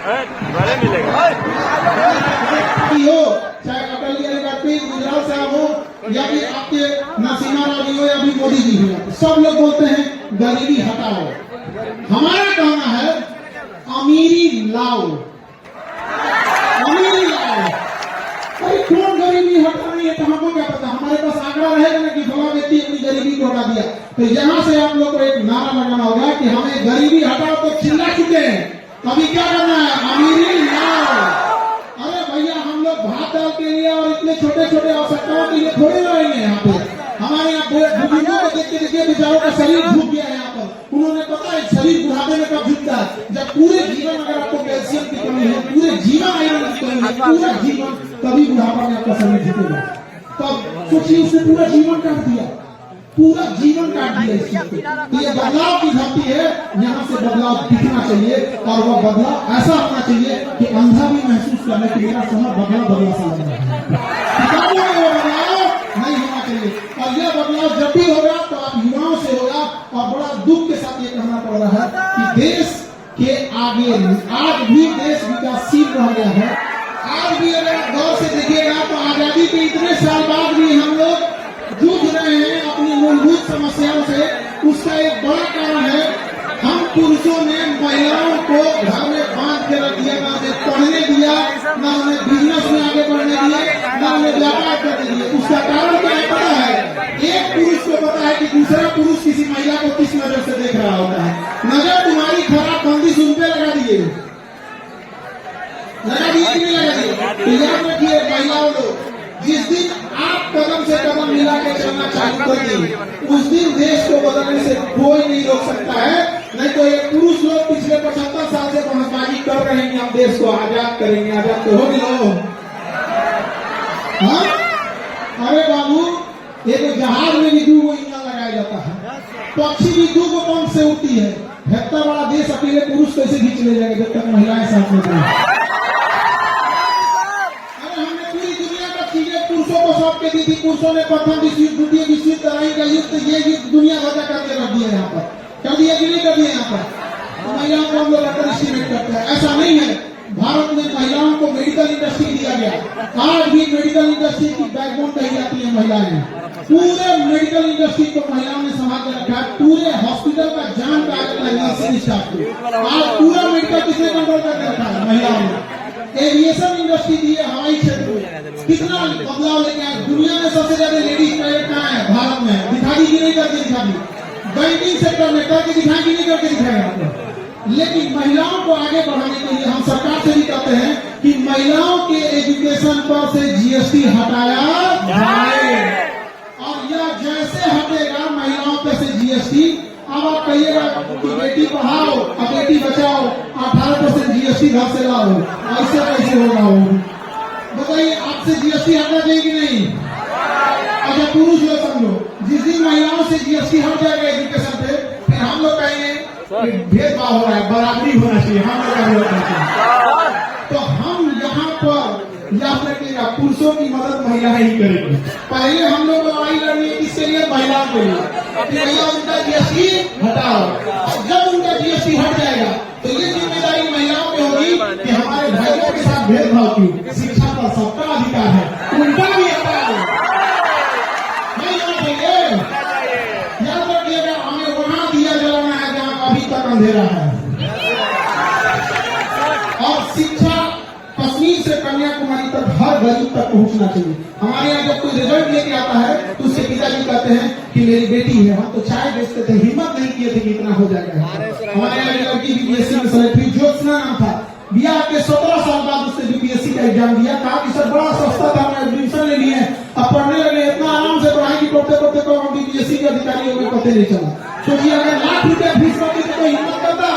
मिलेगा हो, चाहे अटल बिहारी वाजपेयी गुजरात से हो या फिर आपके नरसिम्हा राव जी हो या फिर मोदी जी हो, सब लोग बोलते हैं गरीबी हटाओ। हमारा कहना है अमीरी लाओ, अमीरी लाओ। अरे कौन गरीबी हटा रही है तो हमको क्या पता, हमारे पास आंकड़ा रहेगा ना कि फला व्यक्ति अपनी गरीबी को हटा दिया। तो यहाँ से आप लोग को एक नारा लगाना होगा कि हमें गरीबी हटाओ, तो चिल्ला चुके हैं, अभी क्या करना है, अमीरी लाओ। अरे भैया हम लोग भात दाल के लिए और इतने छोटे छोटे आवश्यकताओं के लिए थोड़े रहेंगे यहाँ पे। हमारे यहाँ बुजुर्गों को देखते देखिए बेचारों का शरीर झुक गया है। यहाँ पर उन्होंने पता है शरीर बुढ़ापे में कब झुकता है, जब पूरे जीवन अगर आपको कैल्शियम की कमी है, पूरे जीवन आयरन की कमी है, पूरा जीवन कभी बुढ़ापा में आपका शरीर झुकेगा। तब सोचिए उसने पूरा जीवन काट दिया, पूरा जीवन काट दिया इस चीज को। तो ये बदलाव की धरती है, यहाँ से बदलाव दिखना चाहिए और वह बदलाव ऐसा होना चाहिए कि अंधा भी महसूस करने की मेरा शहर बदला सा लग रहा है। किताबों में वो बदलाव नहीं होना चाहिए और यह बदलाव जब भी होगा तो आप युवाओं से होगा। और बड़ा दुख के साथ ये कहना पड़ रहा है कि देश के आगे आज भी देश विकासशील रह गया है। आज भी अगर आप गौर से देखिएगा तो आजादी के इतने साल बाद भी हम लोग जूझ रहे हैं अपनी मूलभूत समस्याओं से। उसका एक बड़ा कारण है हम पुरुषों ने महिलाओं को घर में बांध के रख दिया, ना उन्हें पढ़ने दिया, ना उन्हें बिजनेस में आगे बढ़ने दिया, ना उन्हें व्यापार करने दिया। उसका कारण क्या है पता है, एक पुरुष को पता है कि दूसरा पुरुष किसी महिला को किस नजर से देख रहा होता है। नजर तुम्हारी खराब बंदिश उन पे लगा दिए, लगा दिए कि नहीं लगा दिए। तो याद रखिए महिलाओं लोग, जिस दिन आप कदम से कदम मिला के चलना चालू कर दी, उस दिन देश को बदलने से कोई नहीं रोक सकता है। नहीं तो ये पुरुष लोग पिछले 75 साल से बहसबाजी कर रहे हैं कि हम देश को आजाद करेंगे, आजाद तो हो भी लो। हाँ? अरे बाबू, एक जहाज में भी 2 इंजन लगाया जाता है, पक्षी भी 2 पंख से उड़ती है। इतना बड़ा देश अकेले पुरुष कैसे खींच ले जाएंगे जब तक महिलाएं साथ में नहीं। पुरुषों को सौंप के दी थी, पुरुषों ने प्रथम विश्व युद्ध, द्वितीय विश्व युद्ध, तराई का युद्ध, ये युद्ध दुनिया भर का करके रख दिया यहाँ पर। कर दिया कि नहीं कर दिया यहाँ पर? महिलाओं को हम लोग अंडर एस्टिमेट करते हैं, ऐसा नहीं है। भारत में महिलाओं को मेडिकल इंडस्ट्री दिया गया, आज भी मेडिकल इंडस्ट्री की बैकबोन कही जाती है महिलाएं। पूरे मेडिकल इंडस्ट्री को महिलाओं ने संभाल के रखा है, पूरे हॉस्पिटल का जान का स्टाफ को आज पूरा मेडिकल किसने कंट्रोल करके रखा है? महिलाओं ने। एविएशन इंडस्ट्री दी है, हवाई क्षेत्र में कितना बदलाव लेके आए। दुनिया में सबसे ज्यादा लेडीज पायलट कहाँ है? भारत में। दिखा दी कि नहीं करके दिखा दी? बैंकिंग सेक्टर में करके दिखाए कि नहीं करके दिखाएगा? लेकिन महिलाओं को आगे बढ़ाने के लिए हम सरकार से भी कहते हैं कि महिलाओं के एजुकेशन पर से जीएसटी हटाया जाए। और यह जैसे हटेगा महिलाओं पे से जीएसटी, अब आप कहिएगा कि बेटी पढ़ाओ और बेटी बचाओ, 18% जीएसटी घर से लाओ, ऐसे कैसे होगा? बताइए, आपसे जीएसटी हटना चाहिए कि नहीं? अच्छा पुरुष लोग समझो, जिस दिन महिलाओं से जीएसटी हट जाएगा एजुकेशन पे, फिर हम लोग कहेंगे भेदभाव हो रहा है, बराबरी होना चाहिए, हम लोग तो हम यहाँ पर याद रखिएगा पुरुषों की मदद महिलाएं ही करेंगी। पहले हम लोग लड़ाई लड़नी है किसके लिए? महिलाओं के लिए। भैया उनका जीएसटी हटाओ, और जब उनका जीएसटी हट जाएगा तो ये जिम्मेदारी महिलाओं की होगी कि हमारे भाइयों के साथ भेदभाव क्यों? शिक्षा पर सबका अधिकार है, उनका भी हटाओ, नहीं होना चाहिए। याद रखिएगा, हमें वहां दिया जलाना है जहाँ अभी तक अंधेरा है। और शिक्षा कश्मीर से कन्याकुमारी तक हर गरीब तक पहुंचना चाहिए। हमारे यहाँ जब कोई रिजल्ट लेके आता है तो उसके पिताजी कहते हैं कि मेरी बेटी है, हम तो चाय बेचते थे, हिम्मत नहीं किए थे कि इतना हो जाएगा। हमारे यहाँ लड़की बीपीएससी में सेलेक्ट हुई, ज्योत्सना नाम था, बिहार के 17 साल बाद उसने बीपीएससी का एग्जाम दिया। कहा कि सर बड़ा सस्ता था, हमने एडमिशन ले लिए, अब पढ़ने लगे, इतना आराम से पढ़ाई की पढ़ते पढ़ते को हम बीपीएससी के अधिकारी हो गए, पता नहीं चला। सोचिए अगर लाख रुपया फीस होती तो कोई हिम्मत करता?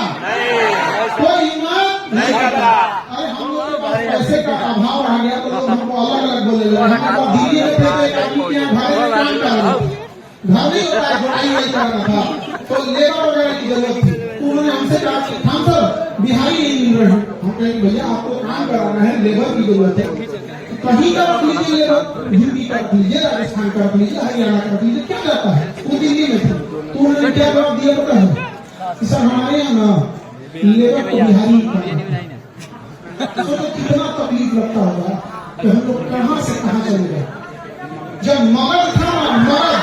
कोई हिम्मत नहीं करता। अरे हम लोग के पास पैसे का अभाव रह गया तो लोग हमको अलग अलग बोले लगे। हमारे दिल्ली में थे तो एक आदमी के यहाँ घर में काम कर रहे थे, घर नहीं होता है, पढ़ाई नहीं करना था, तो लेबर वगैरह की जरूरत थी। तो उन्होंने हमसे कहा कि हम सर बिहारी नहीं मिल रहे हैं। हम कहेंगे भैया आपको काम कराना है, लेबर की जरूरत है, कहीं का रख लीजिए लेबर, हिंदी का रख लीजिए, राजस्थान का रख लीजिए, हरियाणा का रख लीजिए, क्या जाता है? वो दिल्ली में थे तो उन्होंने क्या जवाब दिया पता है? सर हमारे यहाँ ना लेबर को बिहारी तो कितना तकलीफ लगता होगा कि हम लोग कहां से कहां चले गए। जब मगध था मगध,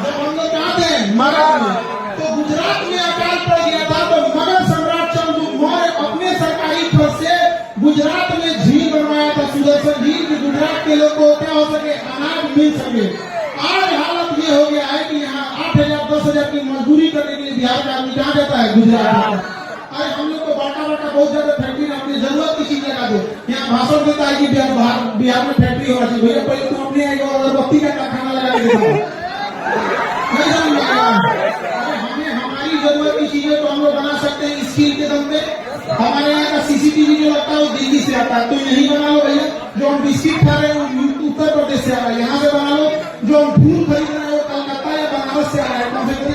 जब हम लोग आते हैं मगध में, तो गुजरात में अकाल पड़ गया था, तो मगध सम्राट चंद्रगुप्त मौर्य अपने सरकारी खर्च से गुजरात में झील बनवाया था, सुदर्शन झील, कि गुजरात के लोग को क्या हो सके, अनाज मिल सके। आज हालत ये हो गया है कि यहाँ 8,000 10,000 की मजदूरी करने के लिए बिहार का आदमी कहाँ जाता है, गुजरात जाता है। आज हम लोग को बाटा बहुत ज्यादा फैक्ट्री में अपनी जरूरत की चीज लगा दो, यहाँ भाषण देता है कि बिहार में फैक्ट्री होना चाहिए। भैया पहले तुम अपने अगरबत्ती का कारखाना लगा के दिखाओ, हमें हमारी जरूरत की चीजें तो हम लोग बना सकते हैं स्किल के दम पे। हमारे यहाँ का सीसीटीवी जो लगता है वो दिल्ली से आता है, तो यही बना लो भैया। जो हम बिस्किट खा रहे हैं वो उत्तर प्रदेश से आ रहा है, यहाँ से बना लो। जो हम फूल खरीद रहे हैं वो कलकत्ता या बनारस से आ रहा है, कम से कम